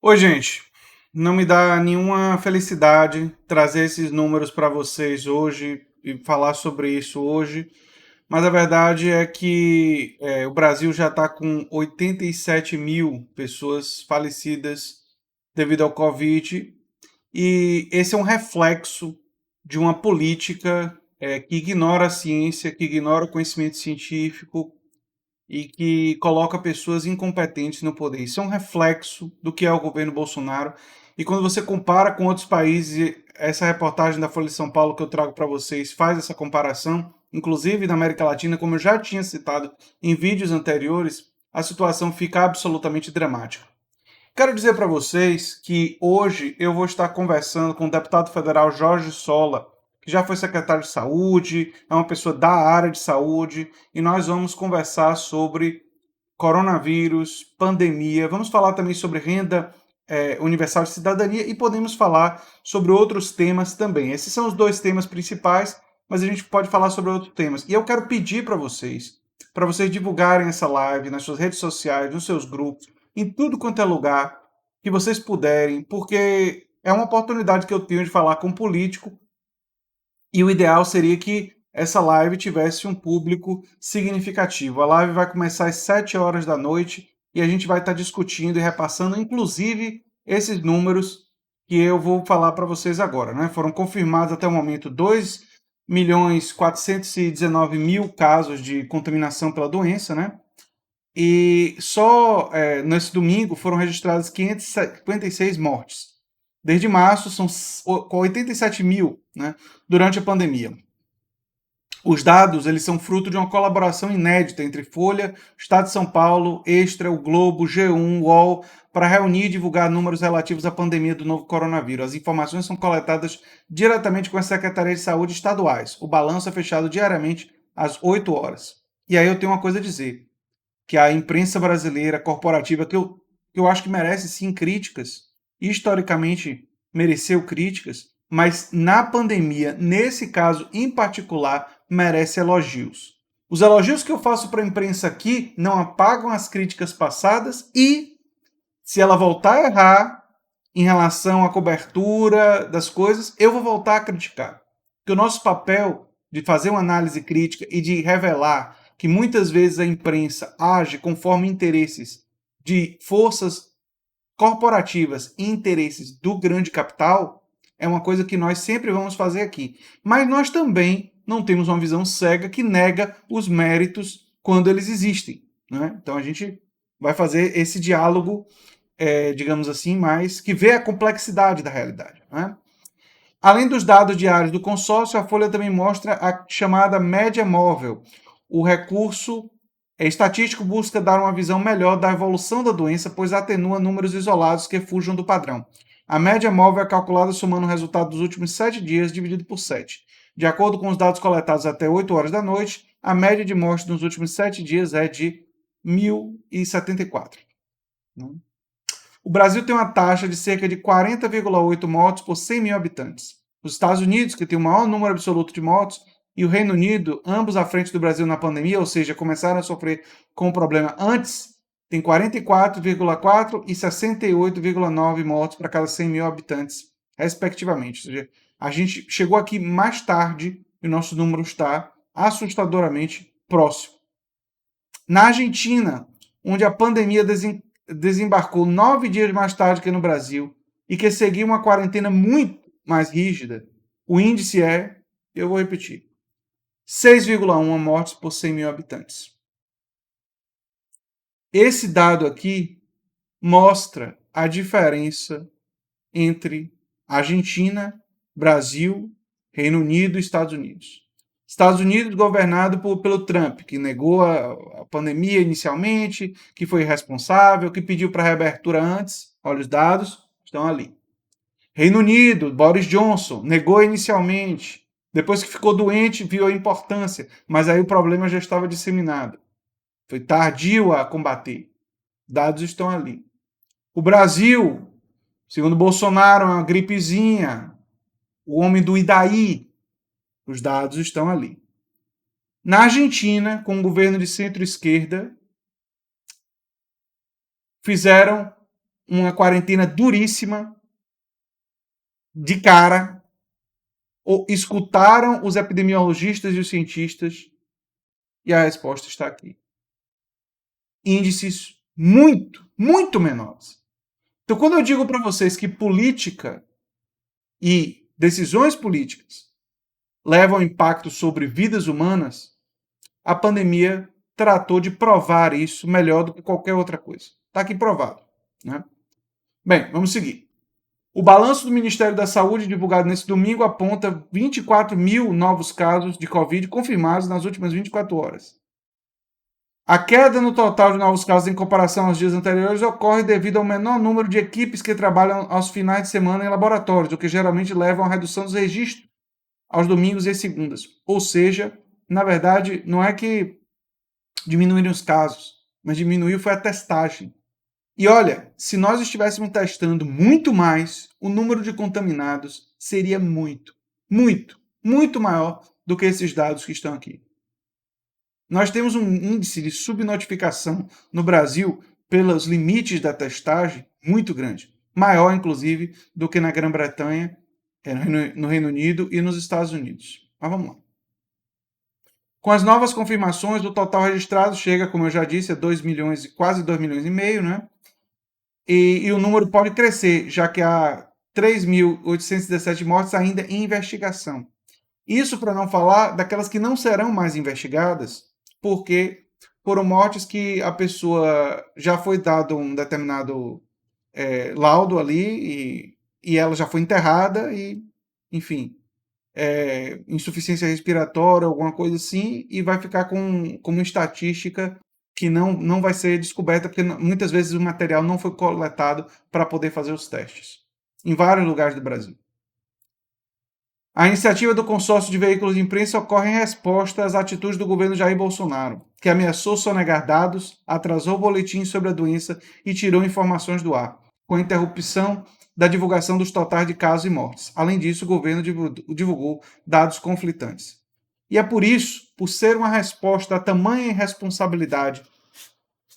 Oi, gente. Não me dá nenhuma felicidade trazer esses números para vocês hoje e falar sobre isso hoje, mas a verdade é que o Brasil já está com 87 mil pessoas falecidas devido ao Covid, e esse é um reflexo de uma política que ignora a ciência, que ignora o conhecimento científico e que coloca pessoas incompetentes no poder. Isso é um reflexo do que é o governo Bolsonaro. E quando você compara com outros países, essa reportagem da Folha de São Paulo que eu trago para vocês faz essa comparação, inclusive na América Latina, como eu já tinha citado em vídeos anteriores, a situação fica absolutamente dramática. Quero dizer para vocês que hoje eu vou estar conversando com o deputado federal Jorge Sola, que já foi secretário de saúde, é uma pessoa da área de saúde, e nós vamos conversar sobre coronavírus, pandemia, vamos falar também sobre renda universal de cidadania e podemos falar sobre outros temas também. Esses são os dois temas principais, mas a gente pode falar sobre outros temas. E eu quero pedir para vocês divulgarem essa live nas suas redes sociais, nos seus grupos, em tudo quanto é lugar que vocês puderem, porque é uma oportunidade que eu tenho de falar com um político e o ideal seria que essa live tivesse um público significativo. A live vai começar às 7 horas da noite e a gente vai estar discutindo e repassando, inclusive, esses números que eu vou falar para vocês agora. Né? Foram confirmados até o momento 2.419.000 casos de contaminação pela doença, né? E só nesse domingo foram registradas 556 mortes. Desde março são 87 mil, né, durante a pandemia. Os dados eles são fruto de uma colaboração inédita entre Folha, Estado de São Paulo, Extra, o Globo, G1, UOL, para reunir e divulgar números relativos à pandemia do novo coronavírus. As informações são coletadas diretamente com as secretarias de saúde estaduais. O balanço é fechado diariamente às 8 horas. E aí eu tenho uma coisa a dizer, que a imprensa brasileira corporativa, que eu acho que merece sim críticas, historicamente mereceu críticas, mas na pandemia, nesse caso em particular, merece elogios. Os elogios que eu faço para a imprensa aqui não apagam as críticas passadas e, se ela voltar a errar em relação à cobertura das coisas, eu vou voltar a criticar. Porque o nosso papel de fazer uma análise crítica e de revelar que muitas vezes a imprensa age conforme interesses de forças corporativas e interesses do grande capital é uma coisa que nós sempre vamos fazer aqui. Mas nós também não temos uma visão cega que nega os méritos quando eles existem. Né? Então a gente vai fazer esse diálogo, digamos assim, mais que vê a complexidade da realidade. Né? Além dos dados diários do consórcio, a Folha também mostra a chamada média móvel. O recurso estatístico busca dar uma visão melhor da evolução da doença, pois atenua números isolados que fujam do padrão. A média móvel é calculada somando o resultado dos últimos 7 dias dividido por 7. De acordo com os dados coletados até 8 horas da noite, a média de mortes nos últimos 7 dias é de 1.074. O Brasil tem uma taxa de cerca de 40,8 mortes por 100 mil habitantes. Os Estados Unidos, que tem o maior número absoluto de mortes, e o Reino Unido, ambos à frente do Brasil na pandemia, ou seja, começaram a sofrer com o problema antes, tem 44,4 e 68,9 mortes para cada 100 mil habitantes, respectivamente. Ou seja, a gente chegou aqui mais tarde e o nosso número está assustadoramente próximo. Na Argentina, onde a pandemia desembarcou 9 dias mais tarde que no Brasil e que seguiu uma quarentena muito mais rígida, o índice é, eu vou repetir, 6,1 mortes por 100 mil habitantes. Esse dado aqui mostra a diferença entre Argentina, Brasil, Reino Unido e Estados Unidos. Estados Unidos governado pelo Trump, que negou a pandemia inicialmente, que foi irresponsável, que pediu para reabertura antes. Olha, os dados estão ali. Reino Unido, Boris Johnson, negou inicialmente. Depois que ficou doente, viu a importância, mas aí o problema já estava disseminado. Foi tardio a combater. Dados estão ali. O Brasil, segundo Bolsonaro, é uma gripezinha. O homem do Idaí. Os dados estão ali. Na Argentina, com o governo de centro-esquerda, fizeram uma quarentena duríssima, de cara, ou escutaram os epidemiologistas e os cientistas, e a resposta está aqui. Índices muito, muito menores. Então, quando eu digo para vocês que política e decisões políticas levam impacto sobre vidas humanas, a pandemia tratou de provar isso melhor do que qualquer outra coisa. Está aqui provado. Né? Bem, vamos seguir. O balanço do Ministério da Saúde, divulgado nesse domingo, aponta 24 mil novos casos de Covid confirmados nas últimas 24 horas. A queda no total de novos casos em comparação aos dias anteriores ocorre devido ao menor número de equipes que trabalham aos finais de semana em laboratórios, o que geralmente leva a uma redução dos registros aos domingos e segundas. Ou seja, na verdade, não é que diminuíram os casos, mas diminuiu foi a testagem. E olha, se nós estivéssemos testando muito mais, o número de contaminados seria muito, muito, muito maior do que esses dados que estão aqui. Nós temos um índice de subnotificação no Brasil pelos limites da testagem muito grande, maior inclusive do que na Grã-Bretanha, no Reino Unido e nos Estados Unidos. Mas vamos lá. Com as novas confirmações, o total registrado chega, como eu já disse, a 2 milhões, quase 2 milhões e meio, né? E o número pode crescer, já que há 3.817 mortes ainda em investigação. Isso para não falar daquelas que não serão mais investigadas, porque foram mortes que a pessoa já foi dado um determinado laudo ali e ela já foi enterrada e, enfim, insuficiência respiratória, alguma coisa assim, e vai ficar com uma estatística que não vai ser descoberta, porque muitas vezes o material não foi coletado para poder fazer os testes, em vários lugares do Brasil. A iniciativa do consórcio de veículos de imprensa ocorre em resposta às atitudes do governo Jair Bolsonaro, que ameaçou sonegar dados, atrasou boletins sobre a doença e tirou informações do ar, com a interrupção da divulgação dos totais de casos e mortes. Além disso, o governo divulgou dados conflitantes. E é por isso, por ser uma resposta a tamanha irresponsabilidade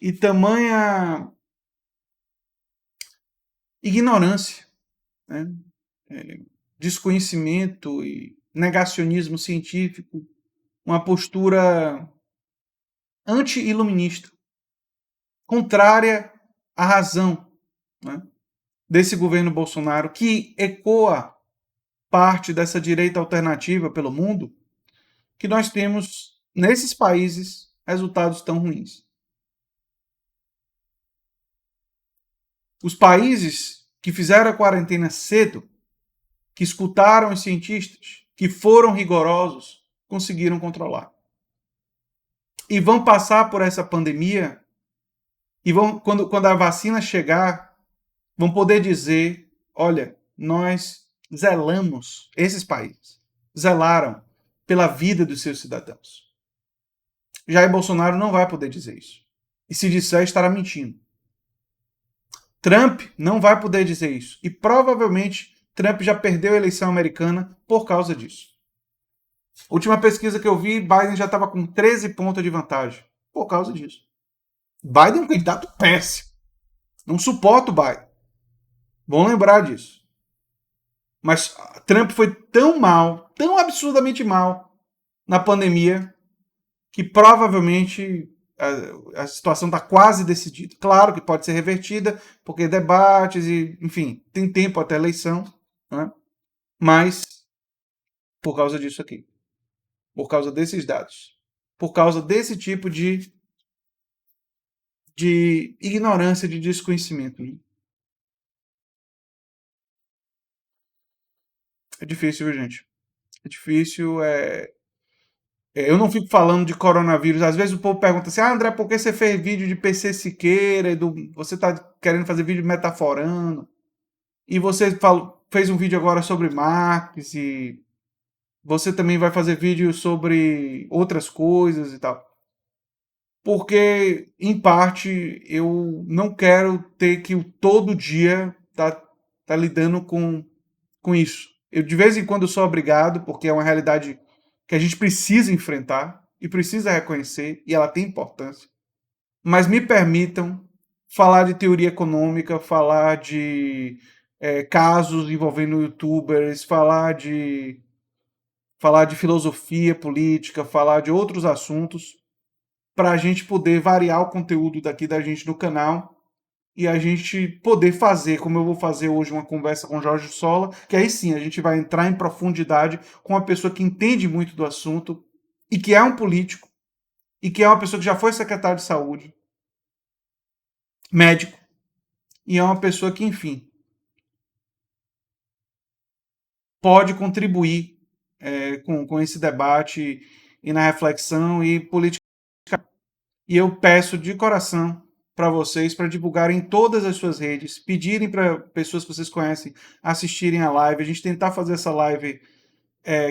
e tamanha ignorância, né? Desconhecimento e negacionismo científico, uma postura anti-iluminista, contrária à razão, né, desse governo Bolsonaro, que ecoa parte dessa direita alternativa pelo mundo, que nós temos nesses países resultados tão ruins. Os países que fizeram a quarentena cedo, que escutaram os cientistas, que foram rigorosos, conseguiram controlar. E vão passar por essa pandemia e vão, quando a vacina chegar, vão poder dizer, olha, nós zelamos, esses países zelaram pela vida dos seus cidadãos. Jair Bolsonaro não vai poder dizer isso. E se disser, estará mentindo. Trump não vai poder dizer isso. E provavelmente Trump já perdeu a eleição americana por causa disso. Última pesquisa que eu vi, Biden já estava com 13 pontos de vantagem por causa disso. Biden é um candidato péssimo. Não suporto o Biden. Vão lembrar disso. Mas Trump foi tão mal, tão absurdamente mal na pandemia, que provavelmente a situação está quase decidida. Claro que pode ser revertida, porque debates e, enfim, tem tempo até a eleição, né? Mas por causa disso aqui. Por causa desses dados. Por causa desse tipo de ignorância, de desconhecimento. Né? É difícil, viu, gente? É difícil. Eu não fico falando de coronavírus. Às vezes o povo pergunta assim: André, por que você fez vídeo de PC Siqueira? Você está querendo fazer vídeo metaforando? E você fez um vídeo agora sobre Marx e você também vai fazer vídeo sobre outras coisas e tal. Porque, em parte, eu não quero ter que todo dia tá lidando com isso. Eu, de vez em quando, sou obrigado, porque é uma realidade que a gente precisa enfrentar e precisa reconhecer, e ela tem importância. Mas me permitam falar de teoria econômica, falar de casos envolvendo youtubers, falar de filosofia política, falar de outros assuntos, para a gente poder variar o conteúdo daqui da gente no canal e a gente poder fazer, como eu vou fazer hoje, uma conversa com Jorge Sola, que aí sim a gente vai entrar em profundidade com uma pessoa que entende muito do assunto e que é um político e que é uma pessoa que já foi secretário de saúde, médico, e é uma pessoa que, enfim, pode contribuir com esse debate e na reflexão e política. E eu peço de coração para vocês para divulgarem em todas as suas redes, pedirem para pessoas que vocês conhecem assistirem a live, a gente tentar fazer essa live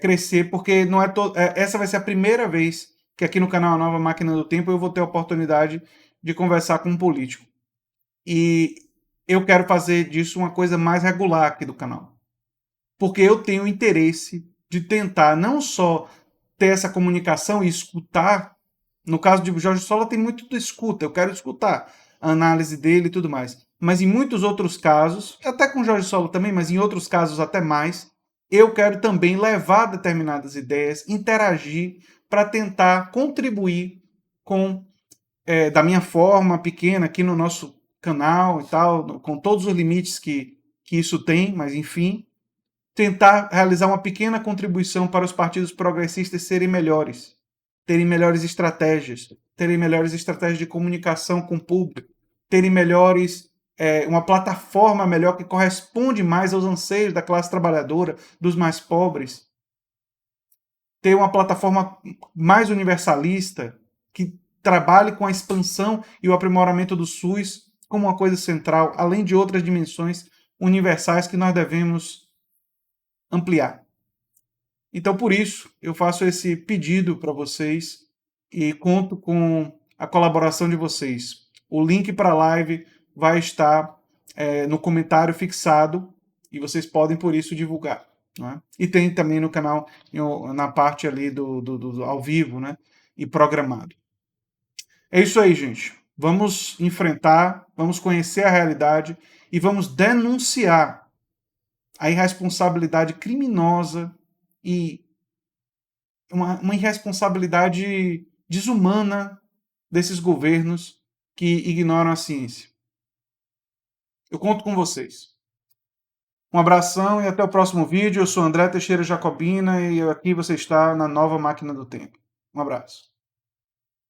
crescer, porque não essa vai ser a primeira vez que aqui no canal A Nova Máquina do Tempo eu vou ter a oportunidade de conversar com um político. E eu quero fazer disso uma coisa mais regular aqui do canal. Porque eu tenho interesse de tentar não só ter essa comunicação e escutar. No caso de Jorge Sola tem muito de escuta, eu quero escutar a análise dele e tudo mais. Mas em muitos outros casos, até com Jorge Sola também, mas em outros casos até mais, eu quero também levar determinadas ideias, interagir para tentar contribuir com, da minha forma pequena aqui no nosso canal e tal, com todos os limites que isso tem, mas enfim, tentar realizar uma pequena contribuição para os partidos progressistas serem melhores, terem melhores estratégias, terem melhores estratégias de comunicação com o público, terem uma plataforma melhor que corresponde mais aos anseios da classe trabalhadora, dos mais pobres, ter uma plataforma mais universalista, que trabalhe com a expansão e o aprimoramento do SUS como uma coisa central, além de outras dimensões universais que nós devemos ampliar. Então, por isso, eu faço esse pedido para vocês e conto com a colaboração de vocês. O link para a live vai estar no comentário fixado e vocês podem, por isso, divulgar. Né? E tem também no canal, na parte ali do ao vivo, né? E programado. É isso aí, gente. Vamos enfrentar, vamos conhecer a realidade e vamos denunciar a irresponsabilidade criminosa e uma irresponsabilidade desumana desses governos que ignoram a ciência. Eu conto com vocês. Um abração e até o próximo vídeo. Eu sou André Teixeira Jacobina e aqui você está na Nova Máquina do Tempo. Um abraço.